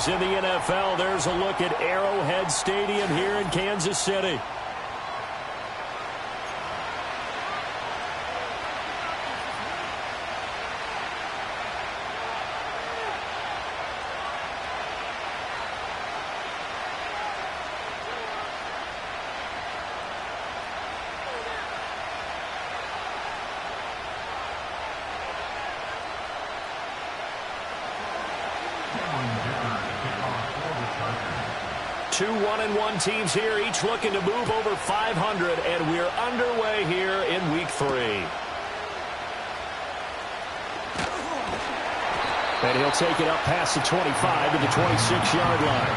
games in the NFL. There's a look at Arrowhead Stadium here in Kansas City. Two 1-1 teams here, each looking to move over 500, and we're underway here in Week 3. And he'll take it up past the 25 to the 26-yard line.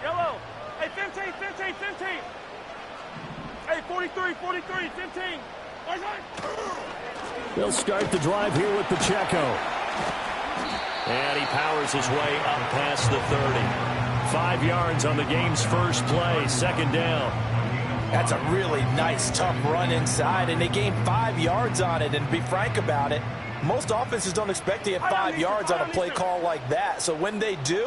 Yellow. Hey, 15, 15, 15. Hey, 43, 43, 15. They'll start the drive here with Pacheco. And he powers his way up past the 30. 5 yards on the game's first play, second down. That's a really nice, tough run inside, and they gained 5 yards on it. And to be frank about it, most offenses don't expect to get 5 yards on a play call like that. So when they do,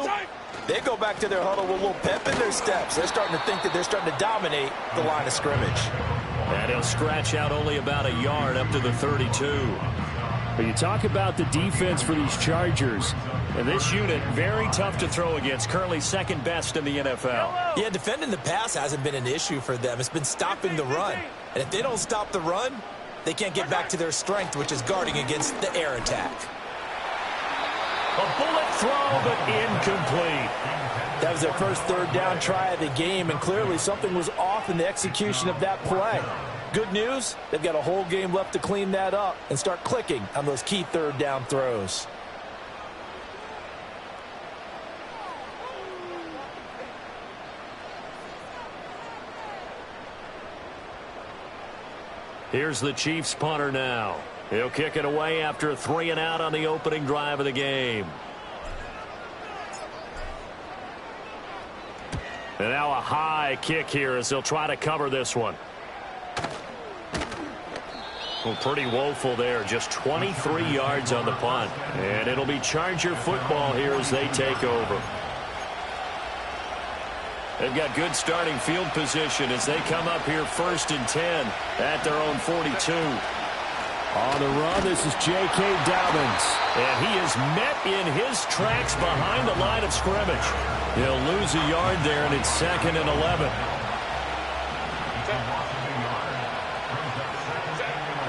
they go back to their huddle with a little pep in their steps. They're starting to think that they're starting to dominate the line of scrimmage. And he'll scratch out only about a yard up to the 32. But you talk about the defense for these Chargers. And this unit, very tough to throw against. Currently second best in the NFL. Yeah, defending the pass hasn't been an issue for them. It's been stopping the run. And if they don't stop the run, they can't get back to their strength, which is guarding against the air attack. A bullet throw, but incomplete. That was their first third down try of the game, and clearly something was off in the execution of that play. Good news, they've got a whole game left to clean that up and start clicking on those key third down throws. Here's the Chiefs punter now. He'll kick it away after a 3-and-out on the opening drive of the game. And now a high kick here as they'll try to cover this one. Well, pretty woeful there. Just 23 yards on the punt. And it'll be Charger football here as they take over. They've got good starting field position as they come up here 1st and 10 at their own 42. On the run, this is J.K. Dobbins. And he is met in his tracks behind the line of scrimmage. He'll lose a yard there, and it's 2nd and 11.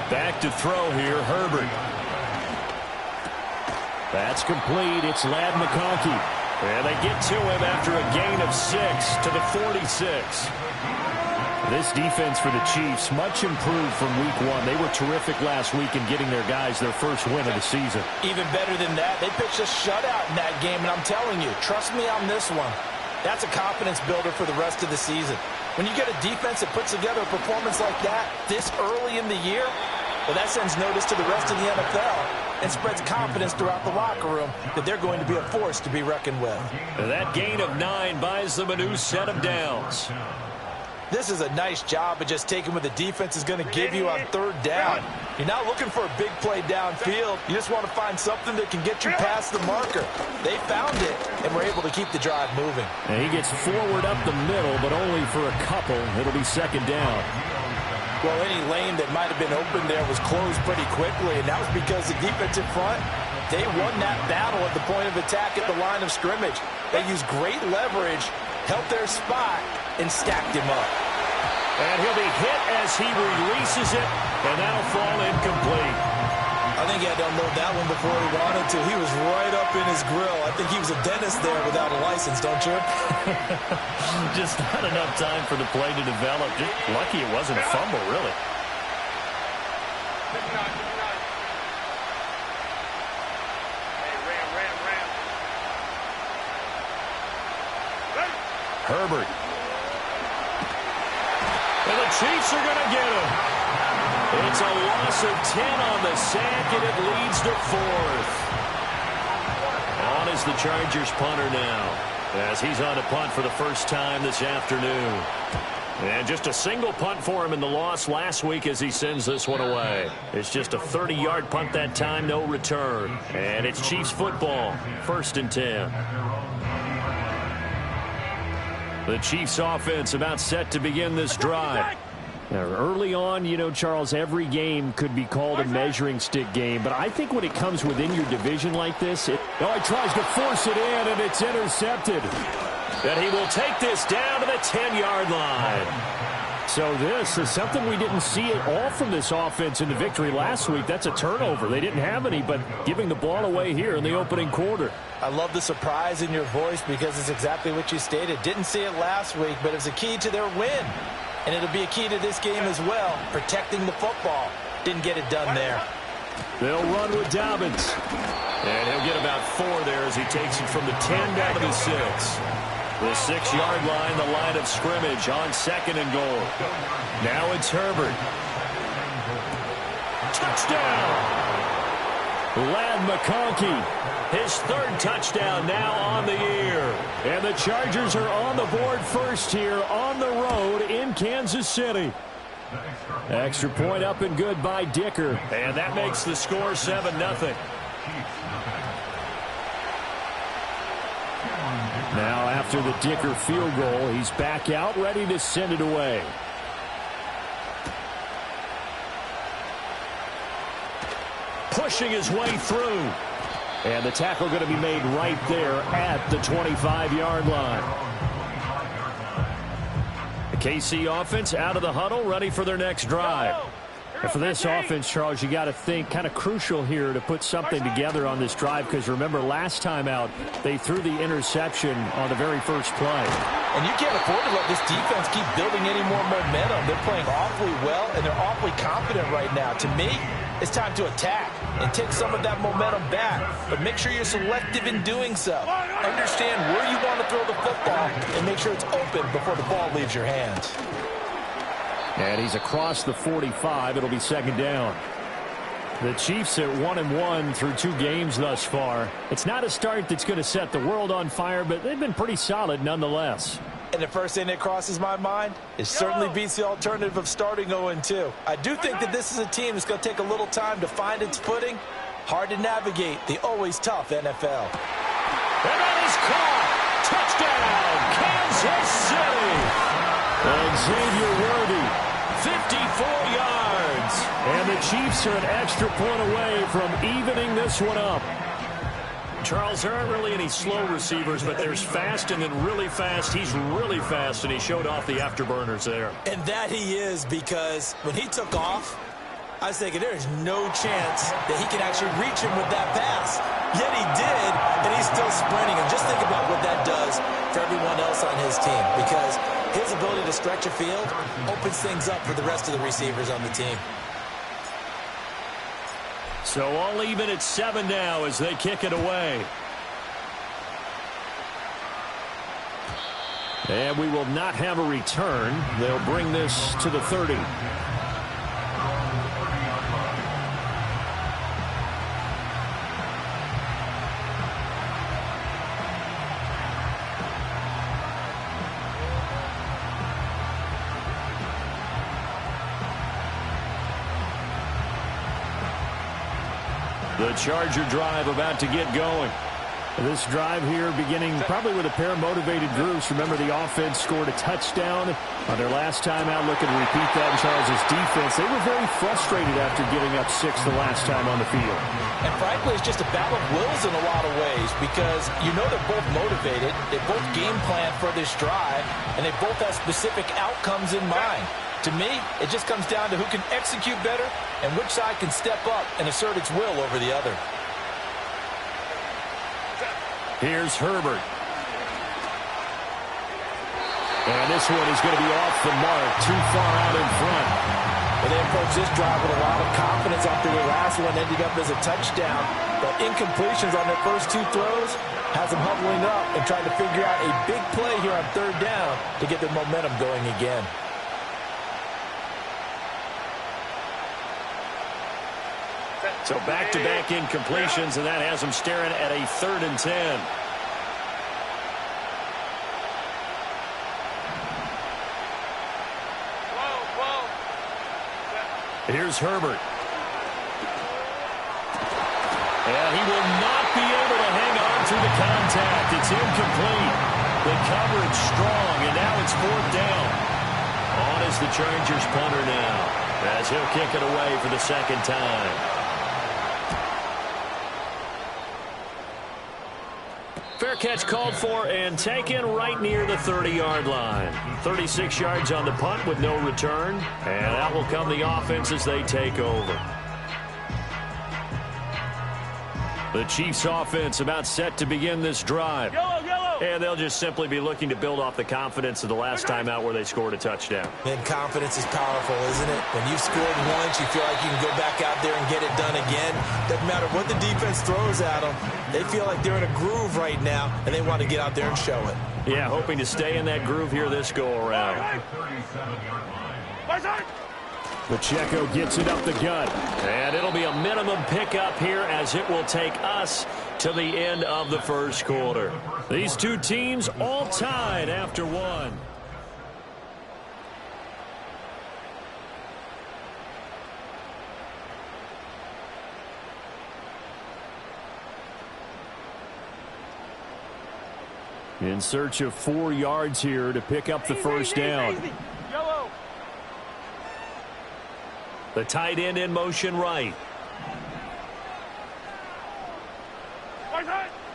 Back to throw here, Herbert. That's complete. It's Ladd McConkey. And they get to him after a gain of 6 to the 46. This defense for the Chiefs, much improved from week 1. They were terrific last week in getting their guys their first win of the season. Even better than that, they pitched a shutout in that game, and I'm telling you, trust me on this one. That's a confidence builder for the rest of the season. When you get a defense that puts together a performance like that this early in the year, well, that sends notice to the rest of the NFL and spreads confidence throughout the locker room that they're going to be a force to be reckoned with. That gain of 9 buys them a new set of downs. This is a nice job of just taking what the defense is going to give you on third down. You're not looking for a big play downfield. You just want to find something that can get you past the marker. They found it and were able to keep the drive moving. And he gets forward up the middle, but only for a couple. It'll be 2nd down. Well, any lane that might have been open there was closed pretty quickly, and that was because the defense in front, they won that battle at the point of attack at the line of scrimmage. They used great leverage, held their spot, and stacked him up. And he'll be hit as he releases it, and that'll fall incomplete. I think he had to unload that one before he wanted to. He was right up in his grill. I think he was a dentist there without a license, don't you? Just not enough time for the play to develop. Just lucky it wasn't a fumble, really. Herbert. And the Chiefs are going to get him. It's a loss of 10 on the sack, and it leads to 4th. On is the Chargers punter now, as he's on to punt for the first time this afternoon. And just a single punt for him in the loss last week as he sends this one away. It's just a 30-yard punt that time, no return. And it's Chiefs football, 1st and 10. The Chiefs offense about set to begin this drive. Now, early on, you know, Charles, every game could be called a measuring stick game. But I think when it comes within your division like this, he tries to force it in, and it's intercepted. And he will take this down to the 10-yard line. So this is something we didn't see at all from this offense in the victory last week. That's a turnover. They didn't have any, but giving the ball away here in the opening quarter. I love the surprise in your voice because it's exactly what you stated. Didn't see it last week, but it's a key to their win. And it'll be a key to this game as well, protecting the football. Didn't get it done there. They'll run with Dobbins. And he'll get about 4 there as he takes it from the 10 down to the 6. The 6-yard line, the line of scrimmage on 2nd and goal. Now it's Herbert. Touchdown! Ladd McConkey, his 3rd touchdown now on the year. And the Chargers are on the board first here on the road in Kansas City. Extra point up and good by Dicker. And that makes the score 7-0. Now after the Dicker field goal, he's back out, ready to send it away. Pushing his way through. And the tackle going to be made right there at the 25-yard line. The KC offense out of the huddle, ready for their next drive. And for this offense, Charles, you got to think kind of crucial here to put something together on this drive, because remember last time out they threw the interception on the very first play. And you can't afford to let this defense keep building any more momentum. They're playing awfully well, and they're awfully confident right now. To me, it's time to attack and take some of that momentum back. But make sure you're selective in doing so. Understand where you want to throw the football and make sure it's open before the ball leaves your hands. And he's across the 45. It'll be 2nd down. The Chiefs at 1-1 through 2 games thus far. It's not a start that's going to set the world on fire, but they've been pretty solid nonetheless. And the first thing that crosses my mind, it certainly beats the alternative of starting 0-2. I do think that this is a team that's going to take a little time to find its footing. Hard to navigate the always tough NFL. And that is caught. Touchdown, Kansas City. And Xavier Worthy, 54 yards. And the Chiefs are an extra point away from evening this one up. Charles, there aren't really any slow receivers, but there's fast and then really fast. He's really fast, and he showed off the afterburners there. And that he is, because when he took off, I was thinking there is no chance that he can actually reach him with that pass. Yet he did, and he's still sprinting. And just think about what that does for everyone else on his team, because his ability to stretch a field opens things up for the rest of the receivers on the team. So all even at 7 now as they kick it away. And we will not have a return. They'll bring this to the 30. The Charger drive about to get going. This drive here beginning probably with a pair of motivated groups. Remember, the offense scored a touchdown on their last time out. Looking to repeat that in Charles' defense. They were very frustrated after giving up 6 the last time on the field. And frankly, it's just a battle of wills in a lot of ways, because you know they're both motivated. They both game plan for this drive, and they both have specific outcomes in mind. To me, it just comes down to who can execute better and which side can step up and assert its will over the other. Here's Herbert. And this one is going to be off the mark, too far out in front. Well, they approached this drive with a lot of confidence after the last one ended up as a touchdown. But incompletions on their first 2 throws has them huddling up and trying to figure out a big play here on 3rd down to get their momentum going again. So back-to-back incompletions, and that has them staring at a 3rd and 10. Here's Herbert. And he will not be able to hang on through the contact. It's incomplete. The coverage strong, and now it's 4th down. On is the Chargers punter now, as he'll kick it away for the 2nd time. Fair catch called for and taken right near the 30-yard line. 36 yards on the punt with no return. And out will come the offense as they take over. The Chiefs offense about set to begin this drive. And they'll just simply be looking to build off the confidence of the last time out where they scored a touchdown. And confidence is powerful, isn't it? When you've scored once, you feel like you can go back out there and get it done again. Doesn't matter what the defense throws at them. They feel like they're in a groove right now, and they want to get out there and show it. Yeah, hoping to stay in that groove here this go-around. Pacheco gets it up the gut. And it'll be a minimum pickup here as it will take us to the end of the first quarter. These two teams all tied after one. In search of 4 yards here to pick up the first down. The tight end in motion right.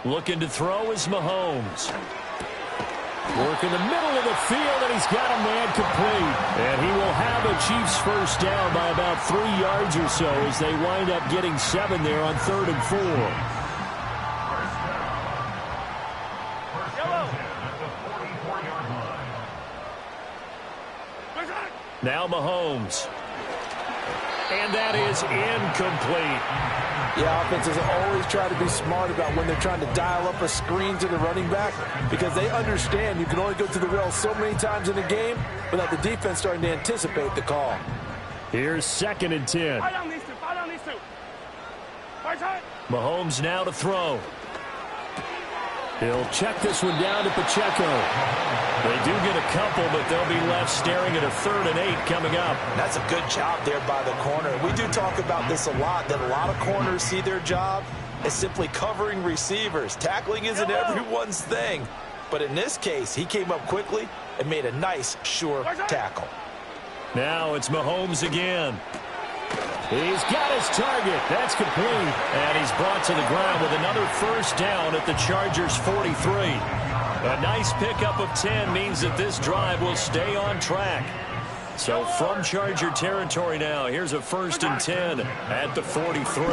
Looking to throw is Mahomes. Work in the middle of the field, and he's got a man complete. And he will have a Chiefs first down by about 3 yards or so as they wind up getting 7 there on 3rd and 4. Now Mahomes. And that is incomplete. Yeah, offenses always try to be smart about when they're trying to dial up a screen to the running back because they understand you can only go to the well so many times in a game without the defense starting to anticipate the call. Here's 2nd and 10. Mahomes now to throw. He'll check this one down to Pacheco. They do get a couple, but they'll be left staring at a 3rd and 8 coming up. That's a good job there by the corner. We do talk about this a lot, that a lot of corners see their job as simply covering receivers. Tackling isn't everyone's thing. But in this case, he came up quickly and made a nice, sure tackle. Now it's Mahomes again. He's got his target. That's complete. And he's brought to the ground with another first down at the Chargers' 43. A nice pickup of 10 means that this drive will stay on track. So from Charger territory now, here's a 1st and 10 at the 43.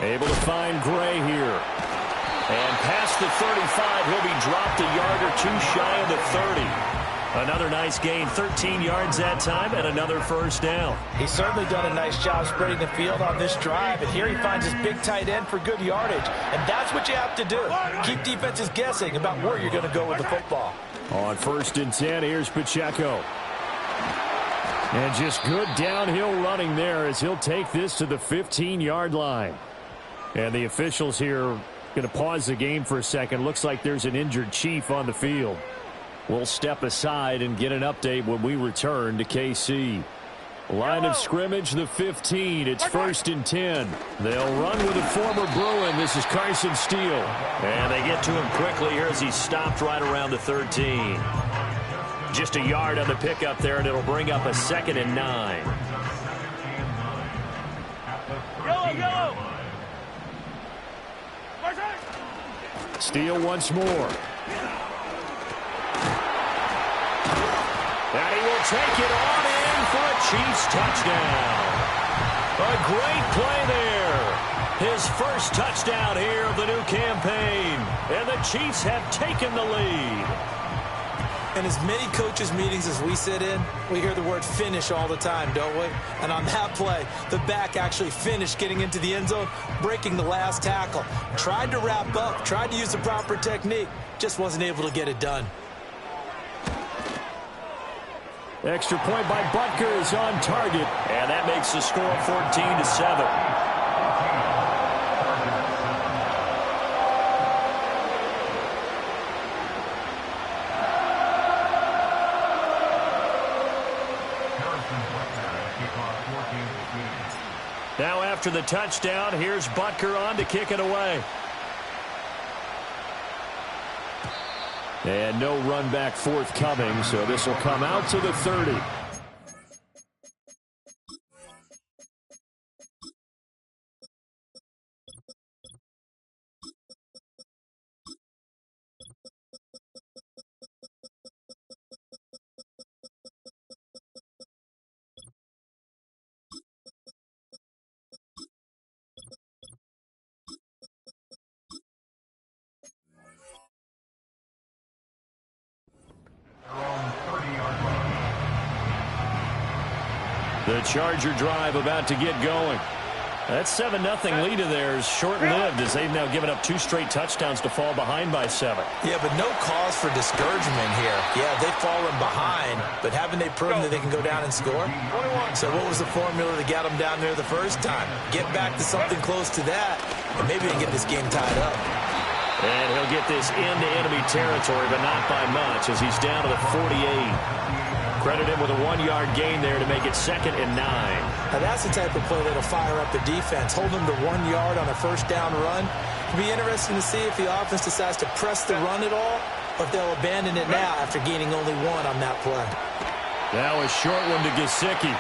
Able to find Gray here. And past the 35, he'll be dropped a yard or two shy of the 30. Another nice gain, 13 yards that time, and another first down. He's certainly done a nice job spreading the field on this drive, and here he finds his big tight end for good yardage. And that's what you have to do. Keep defenses guessing about where you're going to go with the football. On 1st and 10, here's Pacheco. And just good downhill running there as he'll take this to the 15-yard line. And the officials here are going to pause the game for a second. Looks like there's an injured Chief on the field. We'll step aside and get an update when we return to KC. Line of scrimmage, the 15. It's 1st and 10. They'll run with a former Bruin. This is Carson Steele. And they get to him quickly here as he's stopped right around the 13. Just a yard on the pickup there, and it'll bring up a 2nd and 9. Steele once more. And he will take it on in for a Chiefs touchdown. A great play there. His first touchdown here of the new campaign. And the Chiefs have taken the lead. In as many coaches' meetings as we sit in, we hear the word finish all the time, don't we? And on that play, the back actually finished getting into the end zone, breaking the last tackle. Tried to wrap up, tried to use the proper technique, just wasn't able to get it done. Extra point by Butker is on target, and that makes the score 14-7. Now after the touchdown, here's Butker on to kick it away. And no run back forthcoming, so this will come out to the 30. The Charger drive about to get going. That 7-0 lead of theirs short-lived as they've now given up 2 straight touchdowns to fall behind by 7. Yeah, but no cause for discouragement here. Yeah, they've fallen behind, but haven't they proven that they can go down and score? So what was the formula that got them down there the first time? Get back to something close to that, and maybe they can get this game tied up. And he'll get this into enemy territory, but not by much as he's down to the 48. Credit him with a 1-yard gain there to make it 2nd and 9. Now that's the type of play that'll fire up the defense. Hold them to 1 yard on a first down run. It'll be interesting to see if the offense decides to press the run at all, or if they'll abandon it now after gaining only 1 on that play. Now a short one to Gesicki.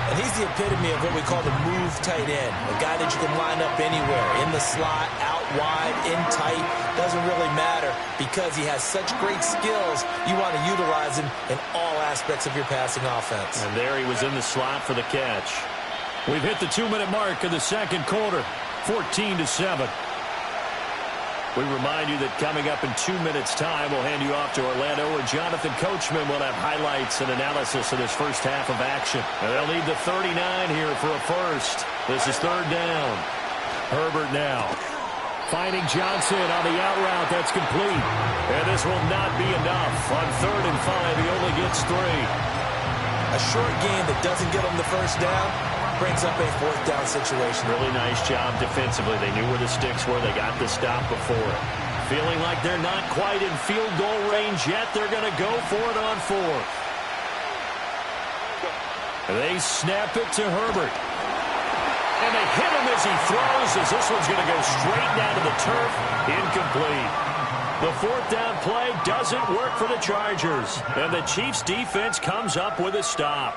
And he's the epitome of what we call the move tight end. A guy that you can line up anywhere, in the slot, out wide, in tight. Doesn't really matter because he has such great skills. You want to utilize him in all aspects of your passing offense. And there he was in the slot for the catch. We've hit the 2-minute mark of the second quarter, 14-7. We remind you that coming up in 2 minutes' time, we'll hand you off to Orlando, where Jonathan Coachman will have highlights and analysis of this first half of action. And they'll need the 39 here for a first. This is 3rd down. Herbert now finding Johnson on the out route. That's complete. And this will not be enough. On 3rd and 5, he only gets 3. A short game that doesn't get him the first down brings up a 4th down situation. Really nice job defensively. They knew where the sticks were. They got the stop before it. Feeling like they're not quite in field goal range yet. They're going to go for it on 4th. They snap it to Herbert. And they hit him as he throws, as this one's going to go straight down to the turf. Incomplete. The 4th down play doesn't work for the Chargers. And the Chiefs defense comes up with a stop.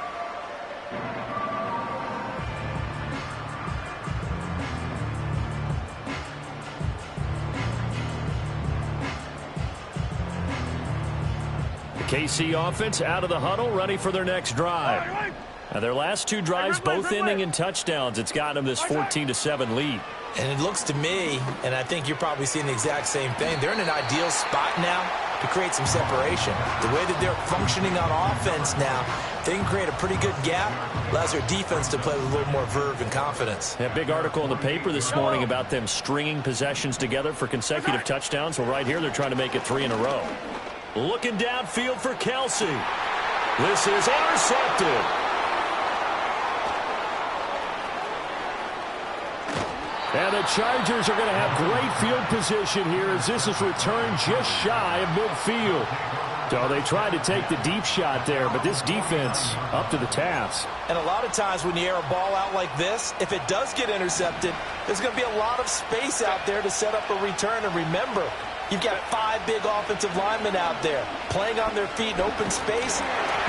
KC offense out of the huddle, ready for their next drive. Now their last 2 drives, both ending in touchdowns. It's got them this 14-7 lead. And it looks to me, and I think you're probably seeing the exact same thing, they're in an ideal spot now to create some separation. The way that they're functioning on offense now, they can create a pretty good gap, allows their defense to play with a little more verve and confidence. A big article in the paper this morning about them stringing possessions together for consecutive touchdowns. Well, right here, they're trying to make it 3 in a row. Looking downfield for Kelsey. This is intercepted. And the Chargers are going to have great field position here as this is returned just shy of midfield. So they tried to take the deep shot there, but this defense up to the task. And a lot of times when you air a ball out like this, if it does get intercepted, there's going to be a lot of space out there to set up a return. And remember, you've got 5 big offensive linemen out there playing on their feet in open space.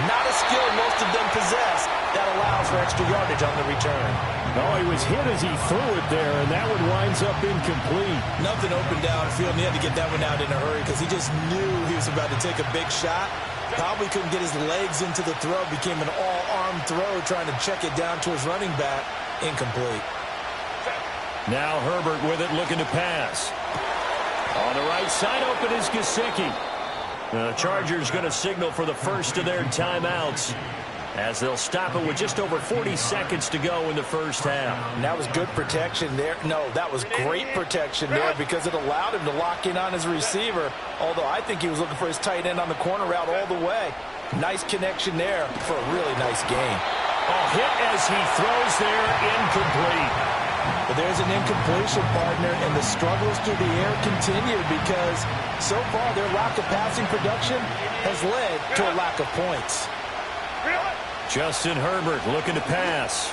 Not a skill most of them possess that allows for extra yardage on the return. Oh, he was hit as he threw it there, and that one winds up incomplete. Nothing open downfield, and he had to get that one out in a hurry because he just knew he was about to take a big shot. Probably couldn't get his legs into the throw. Became an all-arm throw trying to check it down to his running back. Incomplete. Now Herbert with it, looking to pass. On the right side, open is Gesicki. The Chargers going to signal for the first of their timeouts, as they'll stop it with just over 40 seconds to go in the first half. And that was good protection there. No, that was great protection there because it allowed him to lock in on his receiver, although I think he was looking for his tight end on the corner route all the way. Nice connection there for a really nice gain. A hit as he throws there, incomplete. But there's an incompletion, partner, and the struggles through the air continue because so far their lack of passing production has led to a lack of points. Justin Herbert looking to pass.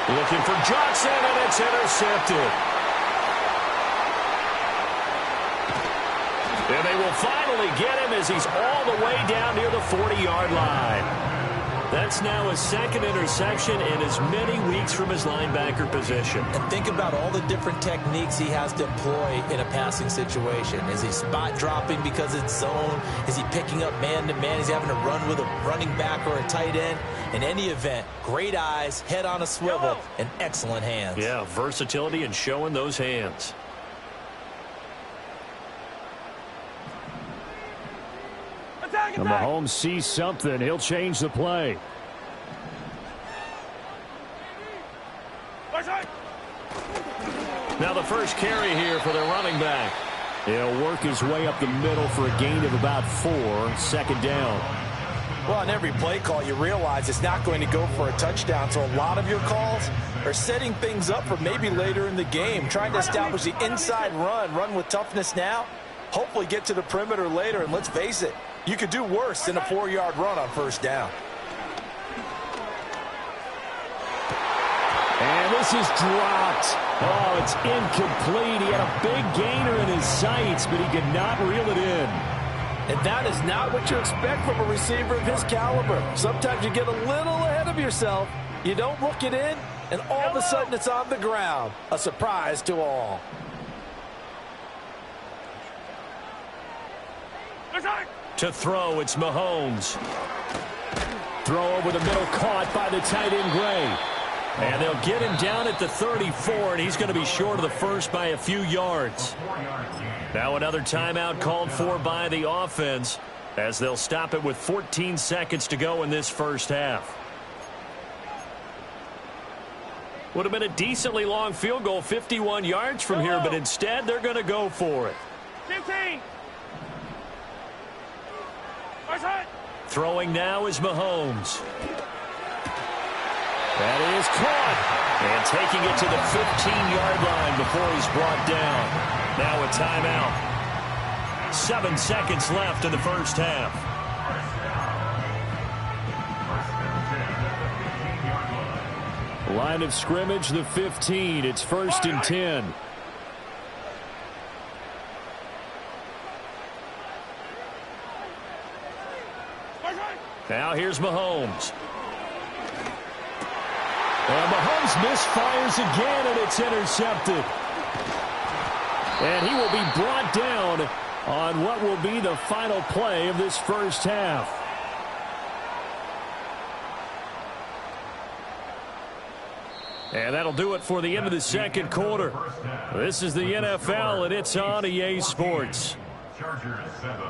Looking for Johnson, and it's intercepted. And they will finally get him as he's all the way down near the 40-yard line. That's now his second interception in as many weeks from his linebacker position. And think about all the different techniques he has to employ in a passing situation. Is he spot dropping because it's zone? Is he picking up man-to-man? Is he having to run with a running back or a tight end? In any event, great eyes, head on a swivel, and excellent hands. Yeah, versatility and showing those hands. Attack, and Mahomes sees something. He'll change the play. Now the first carry here for the running back. He'll work his way up the middle for a gain of about 4, second down. Well, on every play call, you realize it's not going to go for a touchdown, so a lot of your calls are setting things up for maybe later in the game, trying to establish the inside run with toughness now, hopefully get to the perimeter later, and let's face it, you could do worse than a 4-yard run on first down. And this is dropped. Oh, it's incomplete. He had a big gainer in his sights, but he could not reel it in. And that is not what you expect from a receiver of his caliber. Sometimes you get a little ahead of yourself. You don't look it in, and all of a sudden it's on the ground. A surprise to all. To throw, it's Mahomes. Throw over the middle, caught by the tight end Gray. And they'll get him down at the 34, and he's going to be short of the first by a few yards. Now another timeout called for by the offense as they'll stop it with 14 seconds to go in this first half. Would have been a decently long field goal, 51 yards from here, but instead they're going to go for it. 15. Throwing now is Mahomes. That is caught. And taking it to the 15-yard line before he's brought down. Now a timeout. 7 seconds left in the first half. Line of scrimmage, the 15. It's 1st and 10. Now here's Mahomes. And Mahomes misfires again, and it's intercepted. And he will be brought down on what will be the final play of this first half. And that'll do it for the end of the second quarter. This is the NFL, and it's on EA Sports. Chargers 7.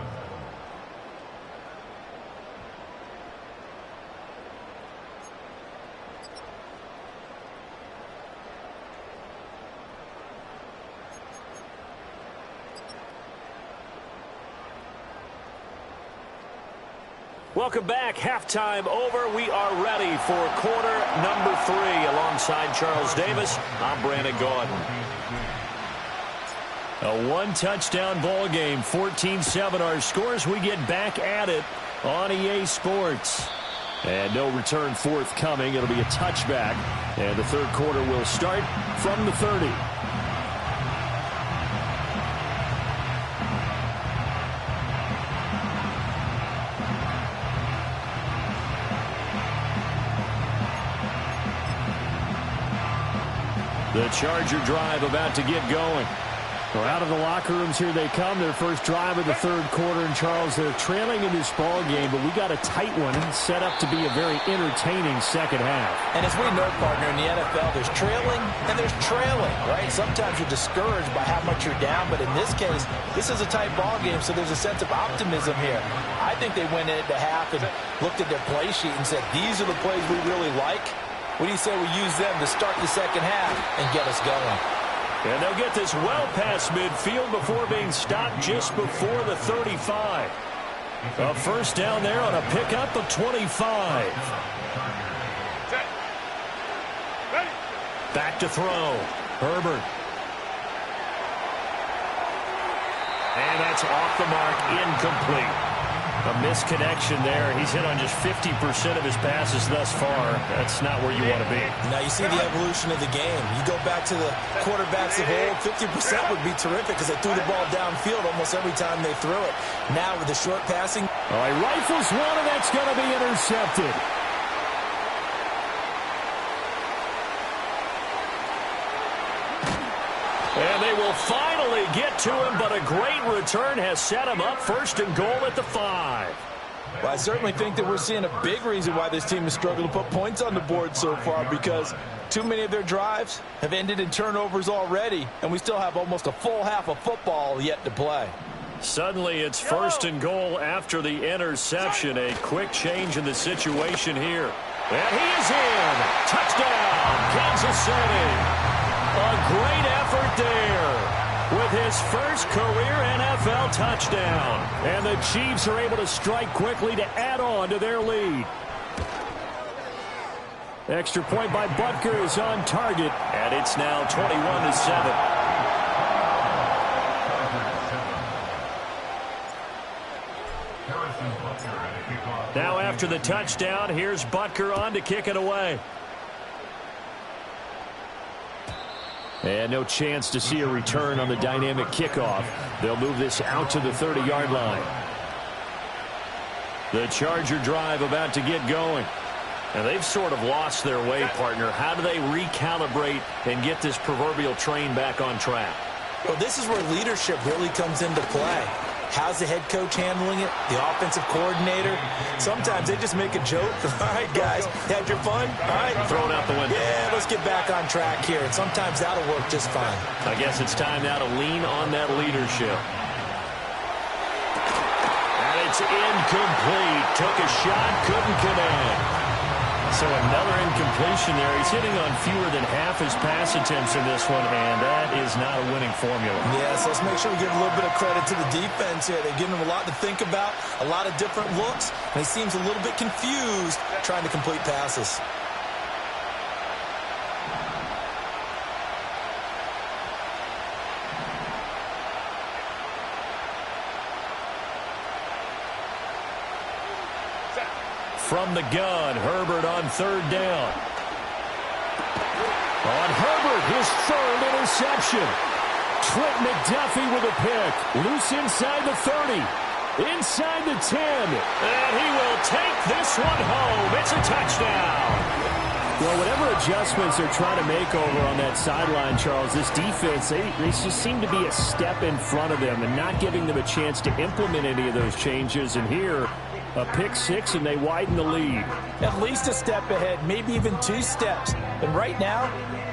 Welcome back. Halftime over. We are ready for quarter number 3. Alongside Charles Davis, I'm Brandon Gaudin. A one-touchdown ball game, 14-7 our scores. We get back at it on EA Sports. And no return forthcoming. It'll be a touchback. And the third quarter will start from the 30. The Charger drive about to get going. Well, out of the locker rooms here they come. Their first drive of the third quarter. And Charles, they're trailing in this ball game, but we got a tight one set up to be a very entertaining second half. And as we know, partner, in the NFL, there's trailing and there's trailing, right? Sometimes you're discouraged by how much you're down, but in this case, this is a tight ball game, so there's a sense of optimism here. I think they went into half and looked at their play sheet and said, these are the plays we really like. What do you say we use them to start the second half and get us going? And they'll get this well past midfield before being stopped just before the 35. A first down there on a pickup of 25. Back to throw. Herbert. And that's off the mark, incomplete. A misconnection there. He's hit on just 50% of his passes thus far. That's not where you want to be. Now you see the evolution of the game. You go back to the quarterbacks of old, 50% would be terrific because they threw the ball downfield almost every time they threw it. Now with the short passing. All right, rifles one, and that's going to be intercepted. And they will finally get to him, but a great return has set him up first and goal at the 5. Well, I certainly think that we're seeing a big reason why this team has struggled to put points on the board so far, because too many of their drives have ended in turnovers already, and we still have almost a full half of football yet to play. Suddenly it's first and goal after the interception. A quick change in the situation here. And he is in. Touchdown, Kansas City. A great effort there with his first career NFL touchdown. And the Chiefs are able to strike quickly to add on to their lead. Extra point by Butker is on target. And it's now 21-7. Now after the touchdown, here's Butker on to kick it away. And no chance to see a return on the dynamic kickoff. They'll move this out to the 30-yard line. The Charger drive about to get going. And they've sort of lost their way, partner. How do they recalibrate and get this proverbial train back on track? Well, this is where leadership really comes into play. How's the head coach handling it? The offensive coordinator? Sometimes they just make a joke. All right, guys, had your fun? All right. Throw it out the window. Yeah, let's get back on track here. And sometimes that'll work just fine. I guess it's time now to lean on that leadership. And it's incomplete. Took a shot, couldn't connect. So another incompletion there. He's hitting on fewer than half his pass attempts in this one, and that is not a winning formula. Yes, let's make sure we give a little bit of credit to the defense here. They've given him a lot to think about, a lot of different looks, and he seems a little bit confused trying to complete passes. From the gun, Herbert on third down. On Herbert, his third interception. Trent McDuffie with a pick. Loose inside the 30. Inside the 10. And he will take this one home. It's a touchdown. Well, whatever adjustments they're trying to make over on that sideline, Charles, this defense, they just seem to be a step in front of them and not giving them a chance to implement any of those changes. And here, a pick six, and they widen the lead. At least a step ahead, maybe even 2 steps. And right now,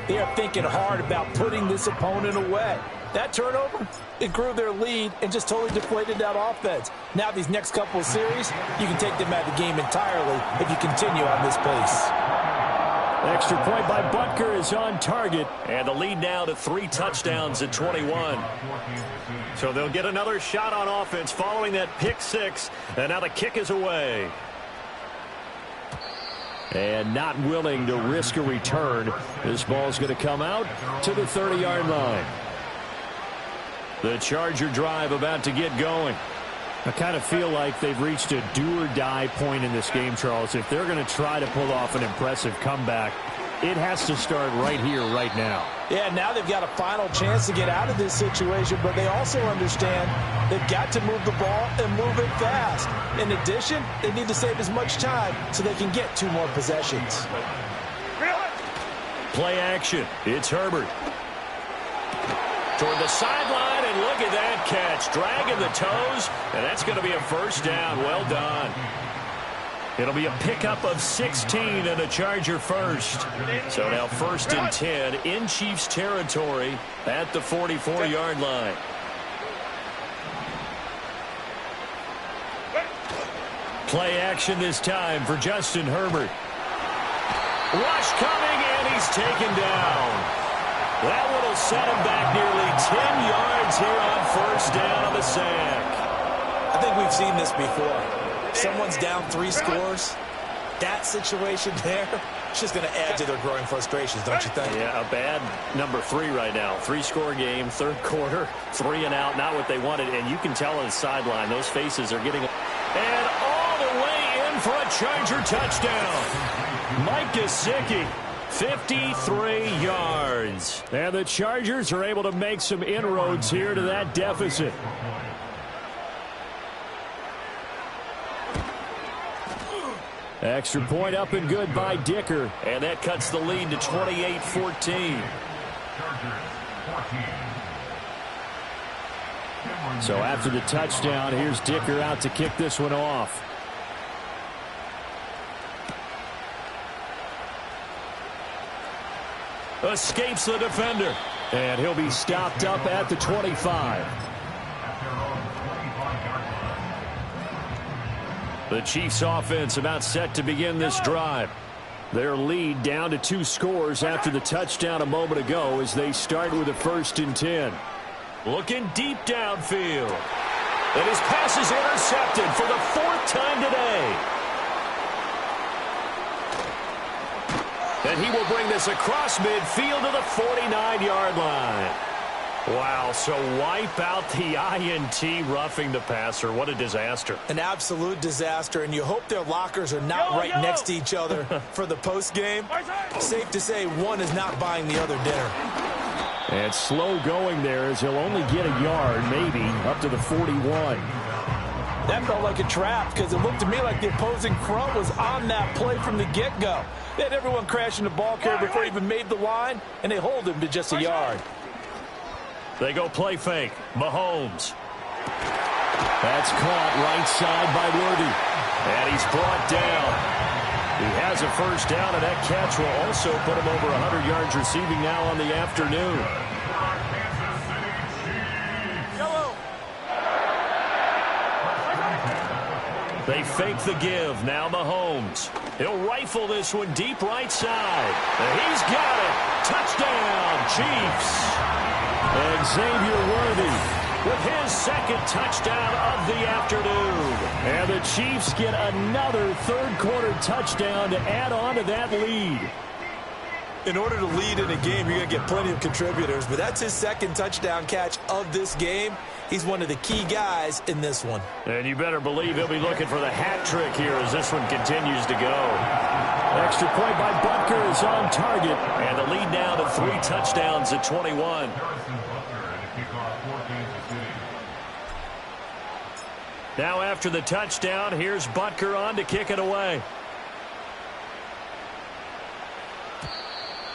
they are thinking hard about putting this opponent away. That turnover, it grew their lead and just totally deflated that offense. Now these next couple of series, you can take them out of the game entirely if you continue on this pace. Extra point by Butker is on target. And the lead now to 3 touchdowns at 21. So they'll get another shot on offense following that pick six. And now the kick is away. And not willing to risk a return. This ball's going to come out to the 30-yard line. The Charger drive about to get going. I kind of feel like they've reached a do-or-die point in this game, Charles. If they're going to try to pull off an impressive comeback, it has to start right here, right now. Yeah, now they've got a final chance to get out of this situation, but they also understand they've got to move the ball and move it fast. In addition, they need to save as much time so they can get 2 more possessions. Play action. It's Herbert. Toward the sideline, and look at that catch. Dragging the toes, and that's going to be a first down. Well done. It'll be a pickup of 16 and a Charger first. So now 1st and 10 in Chiefs territory at the 44-yard line. Play action this time for Justin Herbert. Rush coming, and he's taken down. That one will set him back nearly 10 yards here on first down of the sack. I think we've seen this before. Someone's down 3 scores. That situation there, it's just going to add to their growing frustrations, don't you think? Yeah, a bad number 3 right now. 3-score game, 3rd quarter, 3 and out, not what they wanted. And you can tell on the sideline, those faces are getting... And for a Charger touchdown. Mike Gesicki, 53 yards. And the Chargers are able to make some inroads here to that deficit. Extra point up and good by Dicker. And that cuts the lead to 28-14. So after the touchdown, here's Dicker out to kick this one off. Escapes the defender. And he'll be stopped up at the 25. The Chiefs offense about set to begin this drive. Their lead down to 2 scores after the touchdown a moment ago as they start with a 1st and 10. Looking deep downfield. And his pass is intercepted for the 4th time today. And he will bring this across midfield to the 49-yard line. Wow, so wipe out the INT roughing the passer. What a disaster. An absolute disaster, and you hope their lockers are not next to each other for the postgame. Safe to say one is not buying the other dinner. And slow going there as he'll only get a yard, maybe, up to the 41. That felt like a trap because it looked to me like the opposing front was on that play from the get-go. They had everyone crashing the ball carrier before he even made the line, and they hold him to just a yard. They go play fake. Mahomes. That's caught right side by Worthy. And he's brought down. He has a 1st down, and that catch will also put him over 100 yards receiving now on the afternoon. They fake the give. Now Mahomes. He'll rifle this one deep right side. And he's got it. Touchdown, Chiefs. And Xavier Worthy with his 2nd touchdown of the afternoon. And the Chiefs get another 3rd-quarter touchdown to add on to that lead. In order to lead in a game, you're going to get plenty of contributors, but that's his 2nd touchdown catch of this game. He's one of the key guys in this one. And you better believe he'll be looking for the hat trick here as this one continues to go. Extra point by Butker is on target. And the lead now to 3 touchdowns at 21. Now after the touchdown, here's Butker on to kick it away.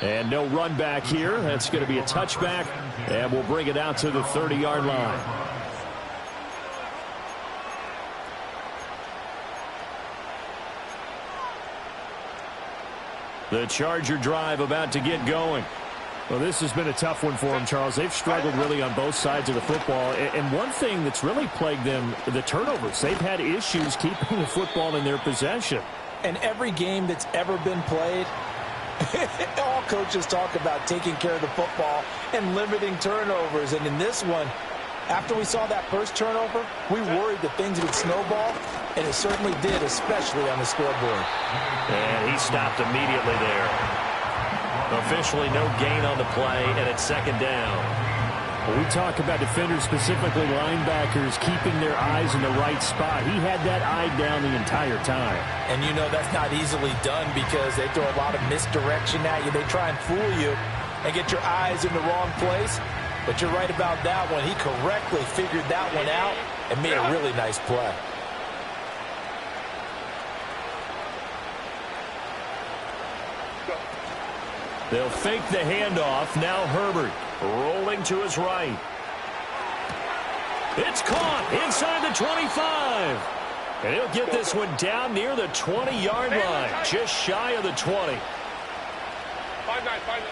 And no run back here. That's going to be a touchback. And we'll bring it out to the 30-yard line. The Charger drive about to get going. Well, this has been a tough one for them, Charles. They've struggled really on both sides of the football. And one thing that's really plagued them, the turnovers. They've had issues keeping the football in their possession. And every game that's ever been played, all coaches talk about taking care of the football and limiting turnovers. And in this one, after we saw that first turnover, we worried that things would snowball, and it certainly did, especially on the scoreboard. And he stopped immediately there. Officially no gain on the play, and it's 2nd down. Well, we talk about defenders, specifically linebackers, keeping their eyes in the right spot. He had that eye down the entire time. And you know that's not easily done because they throw a lot of misdirection at you. They try and fool you and get your eyes in the wrong place. But you're right about that one. He correctly figured that one out and made a really nice play. They'll fake the handoff. Now Herbert rolling to his right. It's caught inside the 25. And he'll get this one down near the 20-yard line, just shy of the 20. 5-9.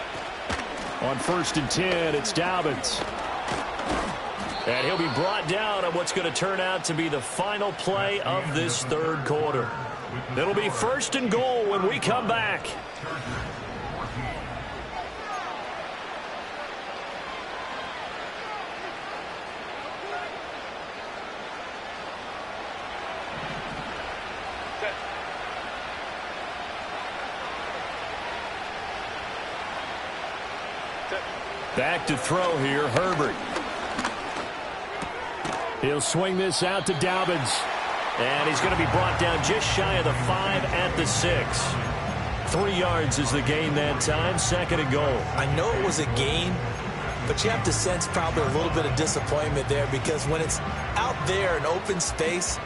On 1st and 10, it's Dobbins. And he'll be brought down on what's going to turn out to be the final play of this 3rd quarter. It'll be 1st and goal when we come back. Back to throw here, Herbert. He'll swing this out to Dobbins. And he's going to be brought down just shy of the 5 at the 6. 3 yards is the gain that time, 2nd and goal. I know it was a gain, but you have to sense probably a little bit of disappointment there because when it's out there in open space,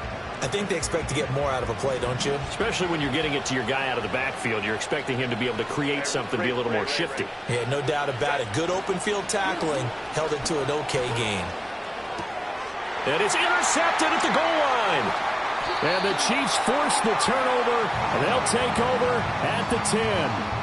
I think they expect to get more out of a play, don't you? Especially when you're getting it to your guy out of the backfield. You're expecting him to be able to create something, be a little more shifty. Yeah, no doubt about it. Good open field tackling held it to an okay gain. And it's intercepted at the goal line. And the Chiefs force the turnover, and they'll take over at the 10.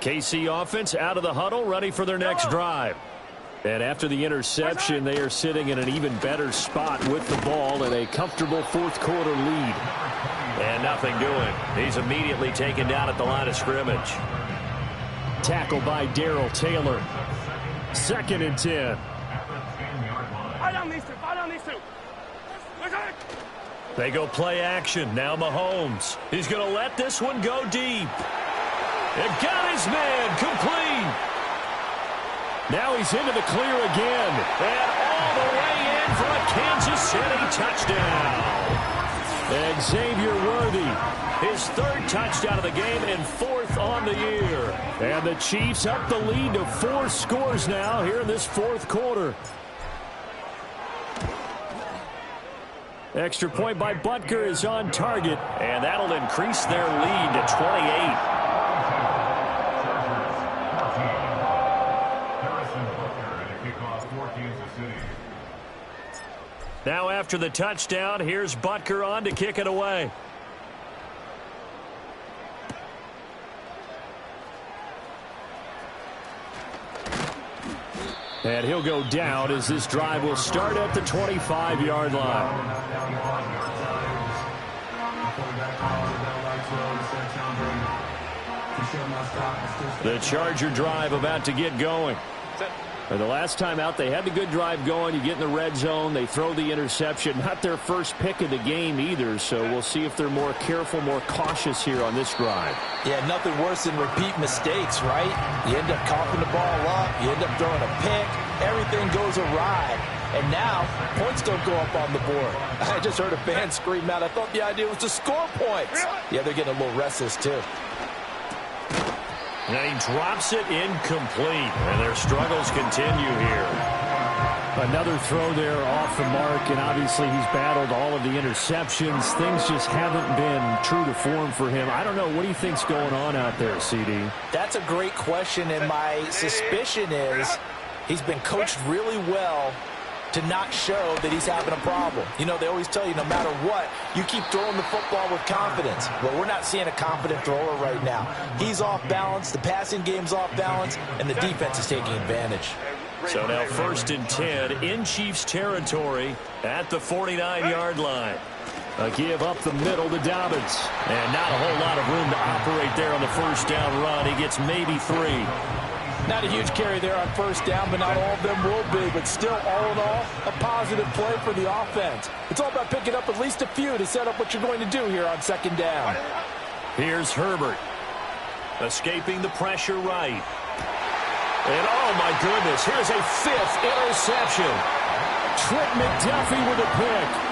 KC offense out of the huddle, ready for their next drive. And after the interception, they are sitting in an even better spot with the ball in a comfortable 4th quarter lead. And nothing doing. He's immediately taken down at the line of scrimmage. Tackled by Darrell Taylor. 2nd and 10. Fall down these two. Fall down these two. They go play action. Now Mahomes. He's going to let this one go deep. And got his man complete. Now he's into the clear again. And all the way in for a Kansas City touchdown. And Xavier Worthy, his 3rd touchdown of the game and 4th on the year. And the Chiefs up the lead to 4 scores now here in this 4th quarter. Extra point by Butker is on target. And that'll increase their lead to 28. Now after the touchdown, here's Butker on to kick it away. And he'll go down as this drive will start at the 25-yard line. The Charger drive about to get going. The last time out, they had the good drive going. You get in the red zone. They throw the interception. Not their first pick of the game either, so we'll see if they're more careful, more cautious here on this drive. Yeah, nothing worse than repeat mistakes, right? You end up coughing the ball up. You end up throwing a pick. Everything goes awry. And now, points don't go up on the board. I just heard a fan scream out. I thought the idea was to score points. Yeah, they're getting a little restless, too. And he drops it incomplete. And their struggles continue here. Another throw there off the mark, and obviously he's battled all of the interceptions. Things just haven't been true to form for him. I don't know. What do you think's going on out there, CD? That's a great question, and my suspicion is he's been coached really well to not show that he's having a problem. You know, they always tell you no matter what, you keep throwing the football with confidence. Well, we're not seeing a confident thrower right now. He's off balance, the passing game's off balance, and the defense is taking advantage. So now 1st and 10 in Chiefs territory at the 49-yard line. A give up the middle to Dobbins. And not a whole lot of room to operate there on the first down run. He gets maybe 3. Not a huge carry there on first down, but not all of them will be. But still, all in all, a positive play for the offense. It's all about picking up at least a few to set up what you're going to do here on 2nd down. Here's Herbert. Escaping the pressure right. And oh my goodness, here's a 5th interception. Trent McDuffie with a pick.